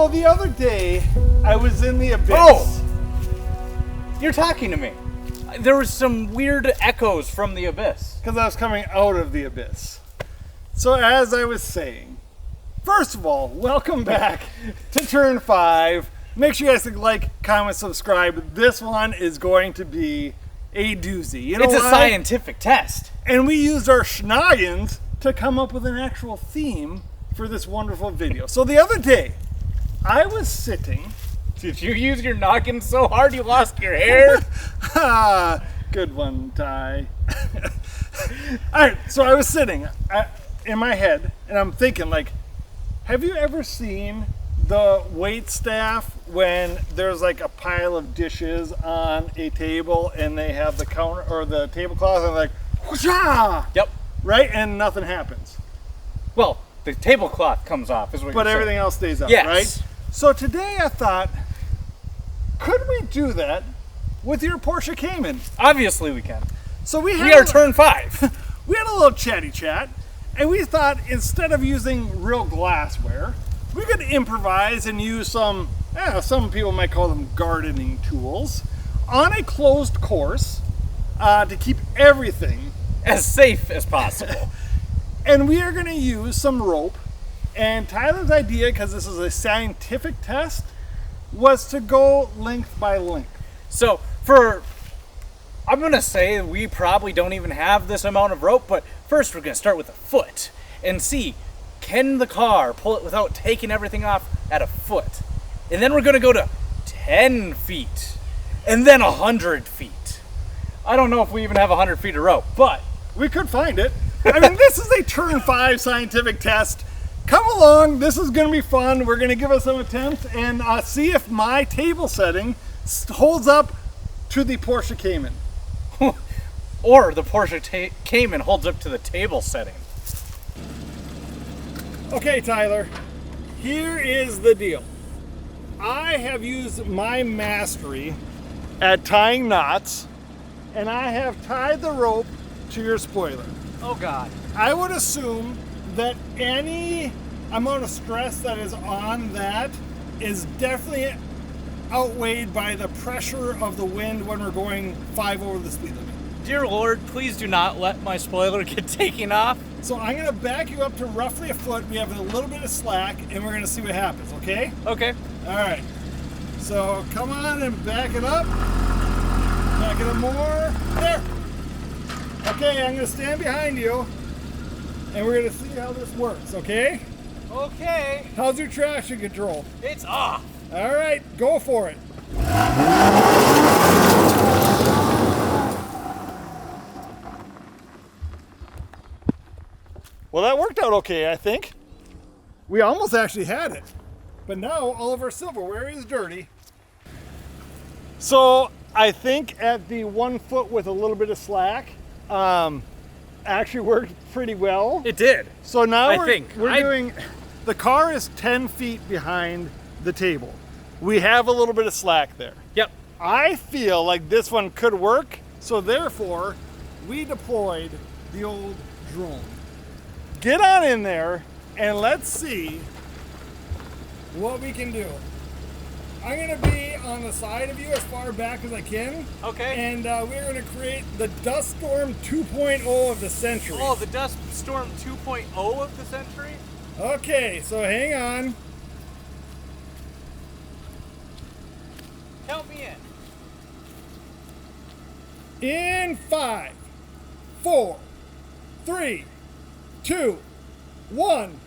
So the other day, I was in the abyss. Oh! You're talking to me. There was some weird echoes from the abyss. Because I was coming out of the abyss. So as I was saying, first of all, welcome back to Turn 5. Make sure you guys like, comment, subscribe. This one is going to be a doozy. You know It's a why? scientific test. And we used our schnoggins to come up with an actual theme for this wonderful video. So the other day, I was sitting... Did you use your noggin so hard you lost your hair? Good one, Ty. Alright, so I was sitting in my head, and I'm thinking, like, have you ever seen the wait staff when there's like a pile of dishes on a table and they have the counter or the tablecloth and like, whoosha! Yep. Right? And nothing happens. Well, the tablecloth comes off, is what But you're everything saying. else stays up, Yes. right? So today I thought, could we do that with your Porsche Cayman? Obviously we can. So we We are Turn 5. We had a little chatty chat, and we thought instead of using real glassware, we could improvise and use some people might call them gardening tools, on a closed course to keep everything As safe as possible. And we are going to use some rope. And Tyler's idea, because this is a scientific test, was to go length by length. So, I'm going to say we probably don't even have this amount of rope, but first we're going to start with a foot and see, can the car pull it without taking everything off at a foot? And then we're going to go to 10 feet and then 100 feet. I don't know if we even have 100 feet of rope, but we could find it. I mean, this is a Turn 5 scientific test. Come along, this is going to be fun. We're going to give it some attempts and see if my table setting holds up to the Porsche Cayman. Or the Porsche Cayman holds up to the table setting. Okay, Tyler, here is the deal. I have used my mastery at tying knots, and I have tied the rope to your spoiler. Oh, God. I would assume that any amount of stress that is on that is definitely outweighed by the pressure of the wind when we're going 5 over the speed limit. Dear Lord, please do not let my spoiler get taken off. So I'm going to back you up to roughly a foot. We have a little bit of slack, and we're going to see what happens, okay? Okay. All right. So come on and back it up. Back it up more. There. Okay, I'm going to stand behind you, and we're going to see how this works, okay? Okay. How's your traction control? It's off. All right, go for it. Well, that worked out okay, I think. We almost actually had it. But now all of our silverware is dirty. So I think at the 1 foot with a little bit of slack, actually worked pretty well. It did. So now we're doing, the car is 10 feet behind the table. We have a little bit of slack there. Yep. I feel like this one could work, so therefore we deployed the old drone. Get on in there and let's see what we can do. I'm going to be on the side of you as far back as I can. Okay. And we're going to create the Dust Storm 2.0 of the century. Oh, the Dust Storm 2.0 of the century? Okay, so hang on. Count me in. In 5, 4, 3, 2, 1.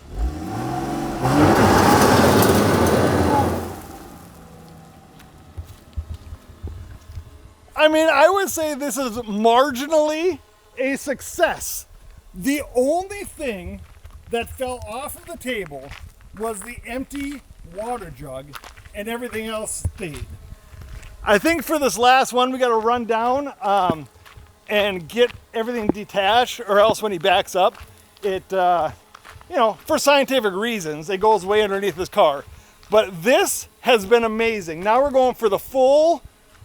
I mean, I would say this is marginally a success. The only thing that fell off of the table was the empty water jug, and everything else stayed. I think for this last one, we got to run down and get everything detached, or else when he backs up, it, for scientific reasons, it goes way underneath this car. But this has been amazing. Now we're going for the full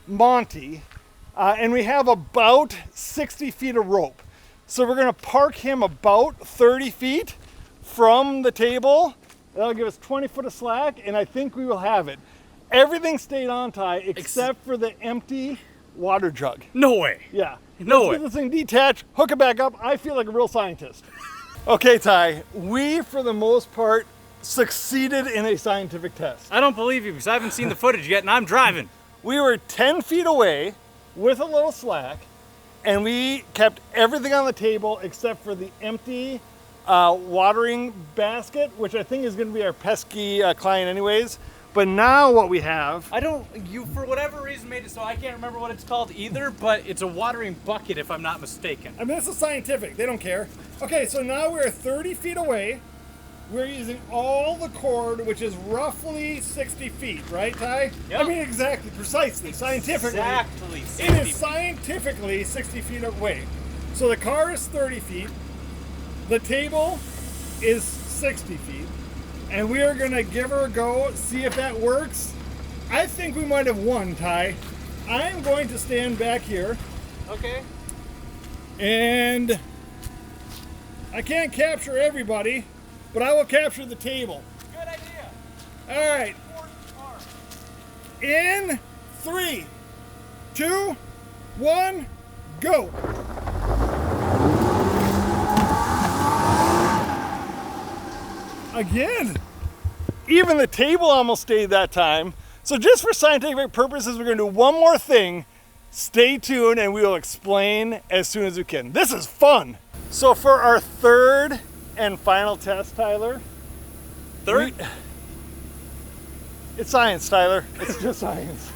Monty, and we have about 60 feet of rope. So we're going to park him about 30 feet from the table That'll give us 20 foot of slack, and I think we will have it. Everything stayed on, Ty, except for the empty water jug. No way. Yeah. No Let's way. get this thing detached, hook it back up. I feel like a real scientist. Okay, Ty, we, for the most part, succeeded in a scientific test. I don't believe you because I haven't seen the footage yet and I'm driving. We were 10 feet away with a little slack, and we kept everything on the table except for the empty watering basket, which I think is going to be our pesky client anyways. But now what we have... You for whatever reason made it so I can't remember what it's called either, but it's a watering bucket if I'm not mistaken. I mean, this is scientific. They don't care. Okay, so now we're 30 feet away. We're using all the cord, which is roughly 60 feet, right, Ty? Yep. I mean, exactly, precisely, scientifically. Exactly. It is scientifically 60 feet away. So the car is 30 feet. The table is 60 feet. And we are going to give her a go, see if that works. I think we might have won, Ty. I am going to stand back here. Okay. And I can't capture everybody, but I will capture the table. Good idea. All right. In 3, 2, 1, go. Again. Even the table almost stayed that time. So just for scientific purposes, we're going to do one more thing. Stay tuned and we will explain as soon as we can. This is fun. So for our third and final test, Tyler. Third? It's science, Tyler. It's just science.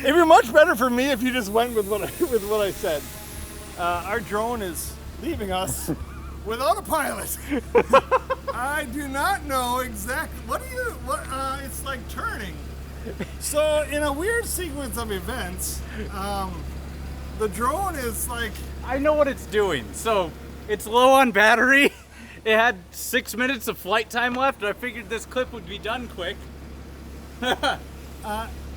It'd be much better for me if you just went with what I said. Our drone is leaving us without a pilot. I do not know exactly what it's like turning. So in a weird sequence of events, the drone is like... I know what it's doing. So it's low on battery. It had 6 minutes of flight time left, and I figured this clip would be done quick.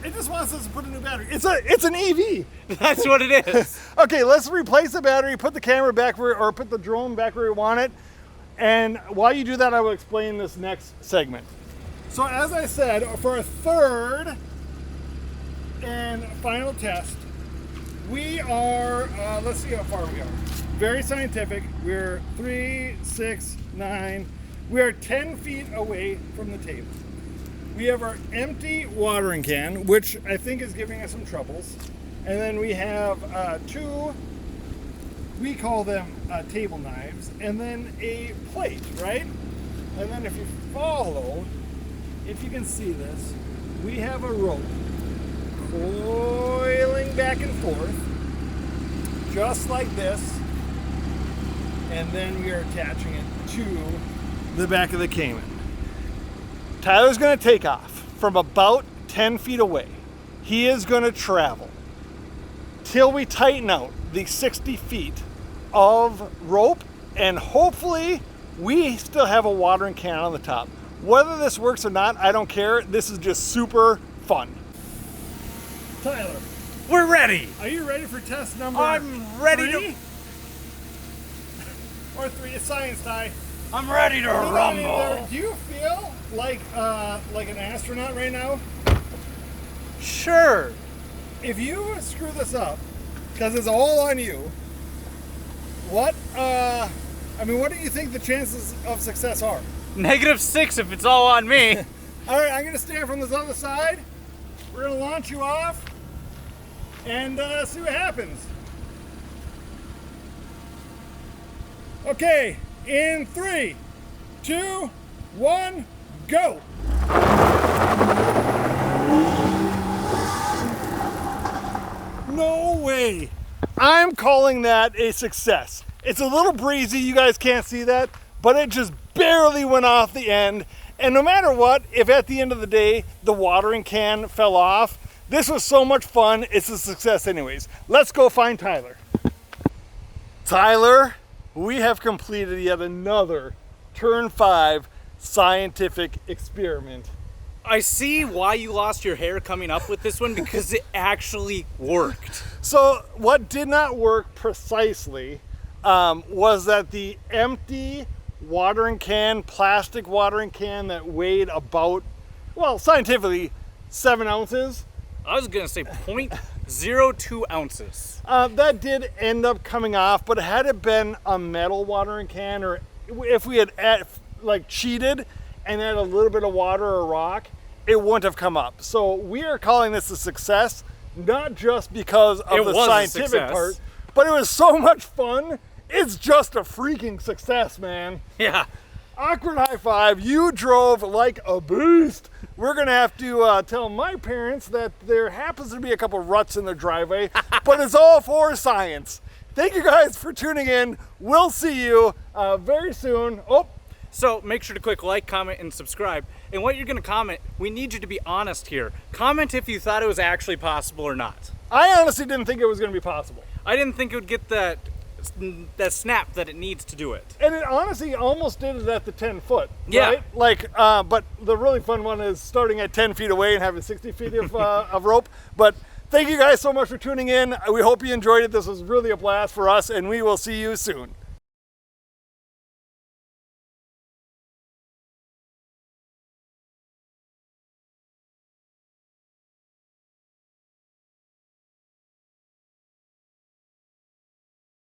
It just wants us to put a new battery. It's an EV. That's what it is. Okay, let's replace the battery, put the camera back or put the drone back where we want it. And while you do that, I will explain this next segment. So as I said, for a third and final test, we are, let's see how far we are. Very scientific. We're 3, 6, 9. We are 10 feet away from the table. We have our empty watering can, which I think is giving us some troubles. And then we have two, we call them table knives, and then a plate, right? And then if you follow, if you can see this, we have a rope coiling back and forth, just like this. And then we are attaching it to the back of the Cayman. Tyler's going to take off from about 10 feet away. He is going to travel till we tighten out the 60 feet of rope, and hopefully we still have a watering can on the top. Whether this works or not, I don't care. This is just super fun. Tyler, We're ready. are you ready for test number I'm ready 3? Or 3, it's science, Ty. I'm ready to rumble. Do you feel like an astronaut right now? Sure. If you screw this up, because it's all on you, what do you think the chances of success are? -6 if it's all on me. All right, I'm gonna stand from this other side. We're gonna launch you off and see what happens. Okay, in 3, 2, 1, go. No way. I'm calling that a success. It's a little breezy, you guys can't see that, but it just barely went off the end. And no matter what, if at the end of the day, the watering can fell off, this was so much fun, it's a success anyways. Let's go find Tyler. Tyler, we have completed yet another Turn 5 scientific experiment. I see why you lost your hair coming up with this one, because it actually worked. So what did not work precisely was that the empty watering can, plastic watering can that weighed about, well, scientifically, 7 ounces. I was going to say 0.02 ounces. That did end up coming off, but had it been a metal watering can, or if we had cheated and had a little bit of water or rock, it wouldn't have come up. So we are calling this a success, not just because of the scientific part, but it was so much fun. It's just a freaking success, man. Yeah. Awkward high five. You drove like a beast. We're going to have to tell my parents that there happens to be a couple ruts in their driveway, but it's all for science. Thank you guys for tuning in. We'll see you very soon. So make sure to click like, comment, and subscribe. And what you're going to comment, we need you to be honest here. Comment if you thought it was actually possible or not. I honestly didn't think it was going to be possible. I didn't think it would get that snap that it needs to do it. And it honestly almost did it at the 10 foot. Yeah. Right? But the really fun one is starting at 10 feet away and having 60 feet of rope. But thank you guys so much for tuning in. We hope you enjoyed it. This was really a blast for us, and we will see you soon.